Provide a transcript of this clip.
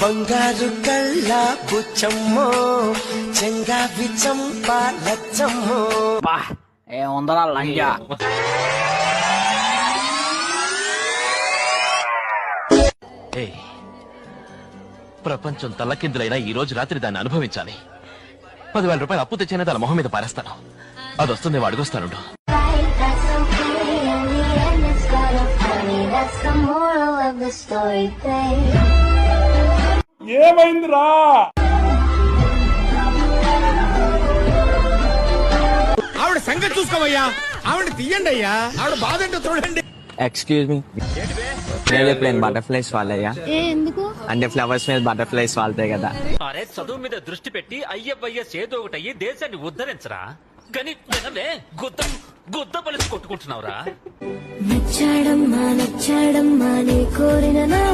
బంగారు కళ్ళ బుచ్చమ్మో చెంగావి చంప లచ్చమ్మో. ఏముందరా లంజా. ప్రపంచం తల్లకిందులైనా ఈ రోజు రాత్రి దాన్ని అనుభవించాలి. 10,000 రూపాయలు అప్పు తెచ్చిన దాని మొహం మీద పారేస్తాను. అది వస్తుంది అడుగుస్తానుండు. ఏమైందిరా? ఆవిడ సంగతి చూసుకోవయ్యా, ఆవిడ తీయండి అయ్యా, ఆవిడ బాధ ఏంటో చూడండి. ఎక్స్క్యూజ్ మీ, ప్లేన్ బటర్ఫ్లైస్ వాళ్ళయ్యా? ఎందుకు అంటే ఫ్లవర్స్ మీద బటర్ఫ్లైస్ వాళ్తాయి కదా. అరే చదువు మీద దృష్టి పెట్టి అయ్యబ్బయ్య చేదో ఒకటయ్యి దేశాన్ని ఉద్ధరించరా. కానీ గుద్ద పలిసి కొట్టుకుంటున్నావురా. నచ్చాడమ్మా నచ్చాడమ్మా నీ కోరిన